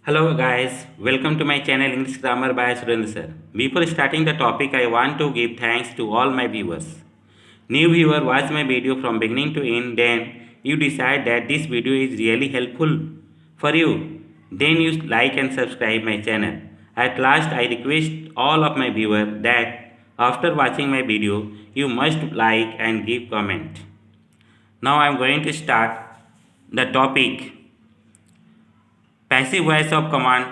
Hello guys, welcome to my channel English Grammar by Surendra sir. Before starting the topic, I want to give thanks to all my viewers. New viewer watch my video from beginning to end, then you decide that this video is really helpful for you. Then you like and subscribe my channel. At last, I request all of my viewers that after watching my video, you must like and give comment. Now I am going to start the topic passive voice of command,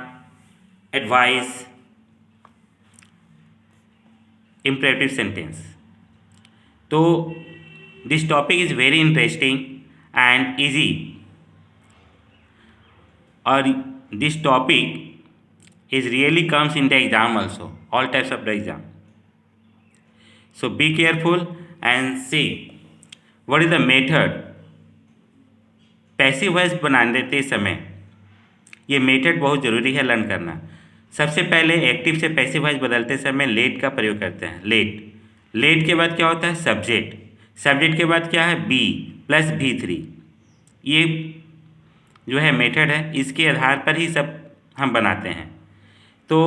advice, imperative sentence. तो this topic is very interesting and easy, or this topic is really comes in the exam also, all types of the exam. So be careful and see what is the method. Passive voice बनाते समय ये method बहुत ज़रूरी है learn करना। सबसे पहले active से पैसिव वॉइस बदलते समय लेट का प्रयोग करते हैं। लेट के बाद क्या होता है? सब्जेक्ट के बाद क्या है? B plus V3। ये जो है मेथड है, इसके आधार पर ही सब हम बनाते हैं। तो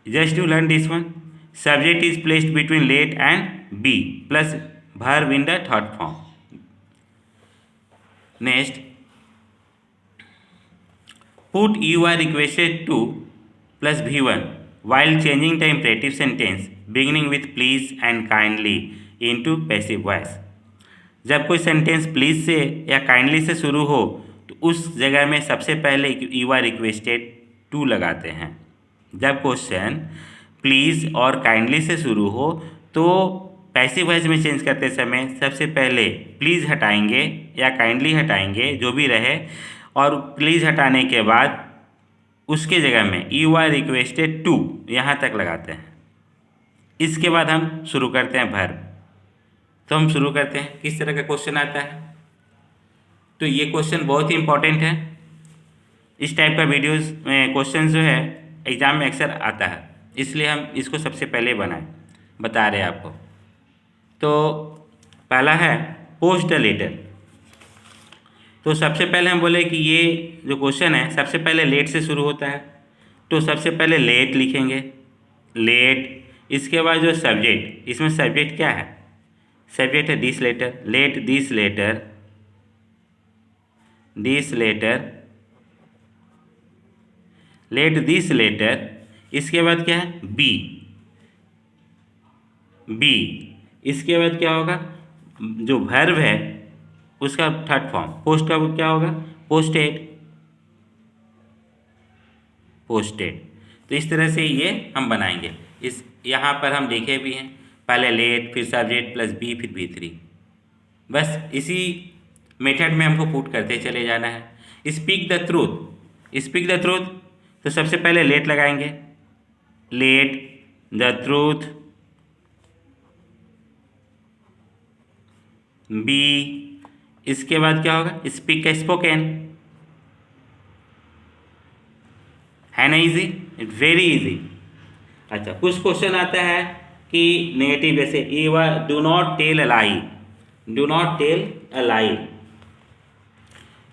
just to learn this one, subject is placed between let and be plus verb in the third form. Next, put you are requested to plus V1 while changing the imperative sentence beginning with please and kindly into passive voice। जब कोई sentence please से या kindly से शुरू हो तो उस जगह में सबसे पहले यू आर रिक्वेस्टेड टू लगाते हैं। जब क्वेश्चन प्लीज़ और काइंडली से शुरू हो तो पैसिव वॉइस में चेंज करते समय सबसे पहले प्लीज़ हटाएंगे या काइंडली हटाएंगे, जो भी रहे, और प्लीज़ हटाने के बाद उसके जगह में यू आर रिक्वेस्टेड टू यहाँ तक लगाते हैं। इसके बाद हम शुरू करते हैं वर्ब। तो हम शुरू करते हैं, किस तरह का क्वेश्चन आता है। तो ये क्वेश्चन बहुत ही इंपॉर्टेंट है। इस टाइप का वीडियोस में क्वेश्चन जो है एग्ज़ाम में अक्सर आता है, इसलिए हम इसको सबसे पहले बता रहे हैं आपको। तो पहला है पोस्ट द लेटर। तो सबसे पहले हम बोले कि ये जो क्वेश्चन है सबसे पहले लेट से शुरू होता है, तो सबसे पहले लेट लिखेंगे, लेट। इसके बाद जो सब्जेक्ट, इसमें सब्जेक्ट क्या है? सब्जेक्ट है this letter, let this letter, let this letter. इसके बाद क्या है? बी। इसके बाद क्या होगा? जो वर्ब है उसका थर्ड फॉर्म पोस्ट का क्या होगा? पोस्टेड। तो इस तरह से ये हम बनाएंगे। इस यहाँ पर हम देखे भी हैं, पहले लेट, फिर सब्जेक्ट प्लस बी, फिर V3। बस इसी मेथड में हमको पुट करते चले जाना है। Speak the truth. तो सबसे पहले लेट लगाएंगे, लेट द ट्रूथ, बी। इसके बाद क्या होगा? स्पीक का स्पोकन। है ना इजी? It's very easy. अच्छा, कुछ क्वेश्चन आता है कि नेगेटिव, जैसे डू नॉट टेल अ लाई।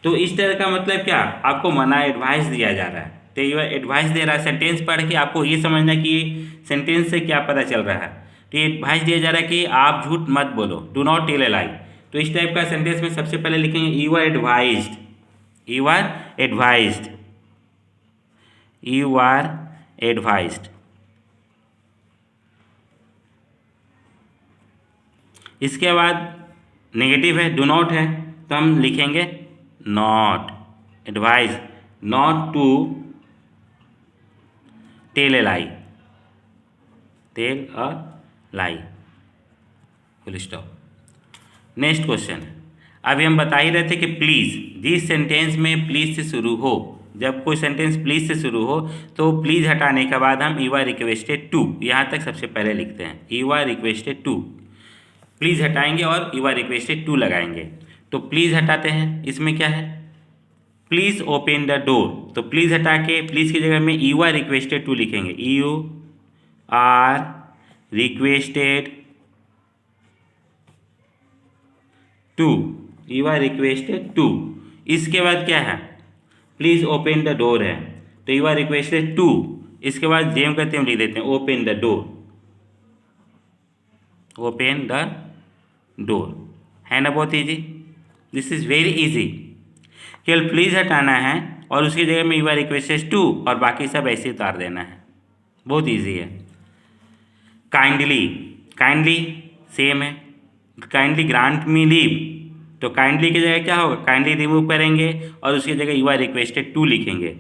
तो इस तरह का मतलब क्या? आपको मना, एडवाइस दिया जा रहा है। तो ये एडवाइस दे रहा है, सेंटेंस पढ़ के आपको ये समझना कि सेंटेंस से क्या पता चल रहा है। तो ये एडवाइस दिया जा रहा है कि आप झूठ मत बोलो, डू नॉट टेल अ लाई। तो इस टाइप का सेंटेंस में सबसे पहले लिखेंगे यू आर एडवाइज्ड। इसके बाद नेगेटिव है, डू नॉट है, तो हम लिखेंगे not advise not to tell a lie, full stop. Next question, अभी हम बता ही रहे थे कि प्लीज़, जिस सेंटेंस में प्लीज़ से शुरू हो, जब कोई सेंटेंस प्लीज़ से शुरू हो तो प्लीज़ हटाने के बाद हम यू आर रिक्वेस्टेड टू यहाँ तक सबसे पहले लिखते हैं। You are requested to, please हटाएंगे और यू आर रिक्वेस्टेड टू लगाएंगे। तो प्लीज़ हटाते हैं, इसमें क्या है? Please open the door. तो प्लीज़ हटा के प्लीज़ की जगह में यू आर रिक्वेस्टेड टू लिखेंगे, you are requested to, you are requested to. इसके बाद क्या है? प्लीज़ ओपन द डोर है, तो यू आर रिक्वेस्टेड टू, इसके बाद जेम करते हम लिख देते हैं open the door, open the door, है ना। बहुत easy, this is very easy. केवल प्लीज़ हटाना है और उसकी जगह में यू आर रिक्वेस्टेड टू और बाकी सब ऐसे उतार देना है, बहुत ईजी है। काइंडली, काइंडली सेम है, काइंडली ग्रांट मी लीव, तो काइंडली की जगह क्या होगा, काइंडली रिमूव करेंगे और उसकी जगह यू आर रिक्वेस्टेड टू लिखेंगे,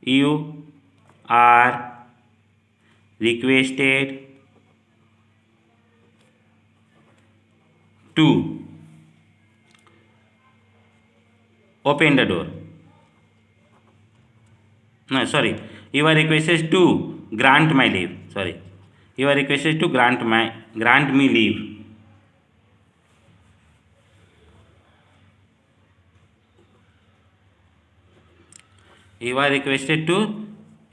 you are requested to open the door, no sorry, you are requested to grant my leave, sorry, you are requested to grant me leave, you are requested to,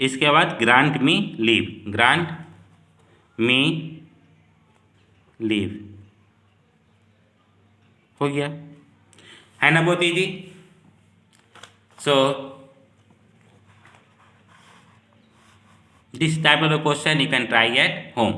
इसके बाद grant मी leave, grant मी leave, हो गया, है ना। बहुत easy. So this type of a question you can try at home.